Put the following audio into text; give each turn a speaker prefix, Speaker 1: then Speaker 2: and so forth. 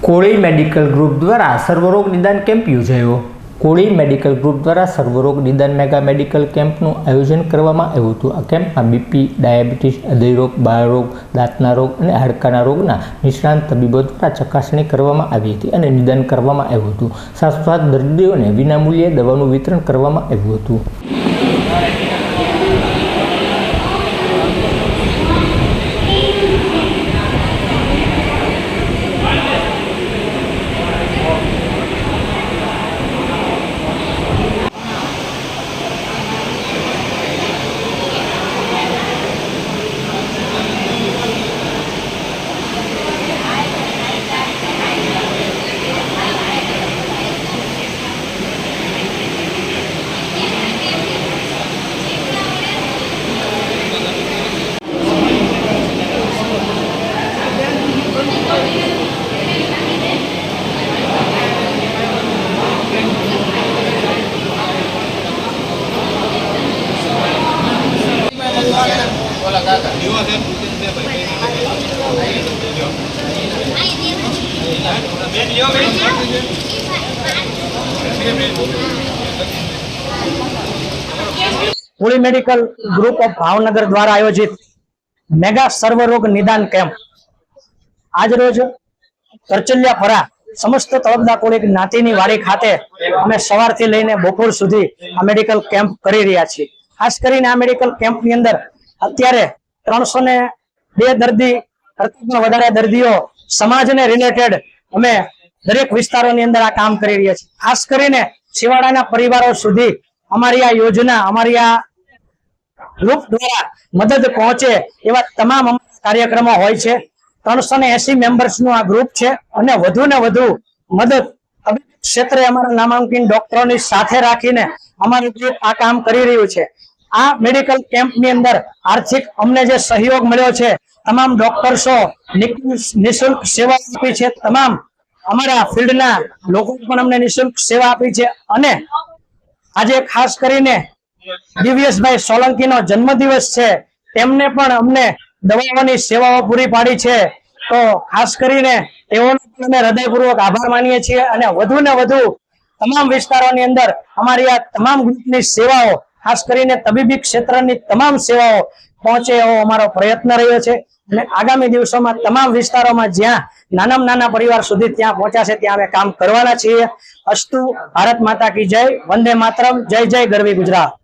Speaker 1: કોળી medical group દ્વારા સર્વરોગ નિદાન camp યોજાયો। કોળી મેડિકલ ગ્રુપ દ્વારા સર્વરોગ નિદાન મેગા મેડિકલ કેમ્પનું આયોજન કરવામાં આવ્યું હતું। આ કેમ્પમાં બીપી, ડાયાબિટીસ, હૃદયરોગ, બાળરોગ, દાંતના રોગ અને હાડકાના રોગના નિષ્ણાંત તબીબો દ્વારા ચકાસણી કરવામાં આવી હતી અને નિદાન કરવામાં આવ્યું હતું। સાથોસાથ દર્દીઓને વિનામૂલ્યે દવાનું વિતરણ કરવામાં આવ્યું હતું।
Speaker 2: કોળી મેડિકલ ગ્રુપ ઓફ ભાવનગર દ્વારા આયોજિત મેગા સર્વરોગ નિદાન કેમ્પ આજ રોજ કરચલિયાપરા સમસ્ત તળપદા કોળી જ્ઞાતિની વાડી ખાતે અમે સવારથી લઈને બપોર સુધી આ મેડિકલ કેમ્પ કરી રહ્યા છીએ। ખાસ કરીને આ મેડિકલ કેમ્પની અંદર અત્યારે 302 દર્દી કરતાં વધારે દર્દીઓ સમાજને રિલેટેડ અમે દરેક વિસ્તારોની અંદર આ કામ કરી રહ્યા છીએ। ખાસ કરીને છેવાડાના પરિવારો સુધી અમારી આ યોજના, અમારી આ ગ્રુપ દ્વારા મદદ પહોંચે એવા તમામ કાર્યક્રમો હોય છે। 380 મેમ્બર્સનું આ ગ્રુપ છે અને વધુ ને વધુ મદદ ક્ષેત્રે અમારા નામાંકિત ડોક્ટરોની સાથે રાખીને અમારું ગ્રુપ આ કામ કરી રહ્યું છે। આ મેડિકલ કેમ્પની અંદર આર્થિક અમને જે સહયોગ મળ્યો છે, તમામ ડોક્ટર્સો નિઃશુલ્ક સેવા આપી છે, તમામ અમારા ફિલ્ડના લોકો પણ અમને નિઃશુલ્ક સેવા આપી છે અને આજે ખાસ કરીને દિવ્યેશભાઈ સોલંકીનો જન્મદિવસ છે, તેમને પણ અમને દવાઓની સેવાઓ પૂરી પાડી છે। તો ખાસ કરીને તેઓનો પણ અમે હૃદયપૂર્વક આભાર માનીએ છીએ અને વધુ ને વધુ તમામ વિસ્તારોની અંદર અમારી આ તમામ ગ્રુપની સેવાઓ, ખાસ કરીને તબીબી ક્ષેત્રની તમામ સેવાઓ પહોંચે એવો અમારો પ્રયત્ન રહ્યો છે અને આગામી દિવસોમાં તમામ વિસ્તારોમાં જ્યાં નાનામાં નાના પરિવાર સુધી ત્યાં પહોંચાશે ત્યાં અમે કામ કરવાના છીએ। અસ્તુ, ભારત માતા કી જય, વંદે માતરમ, જય જય ગરવી ગુજરાત।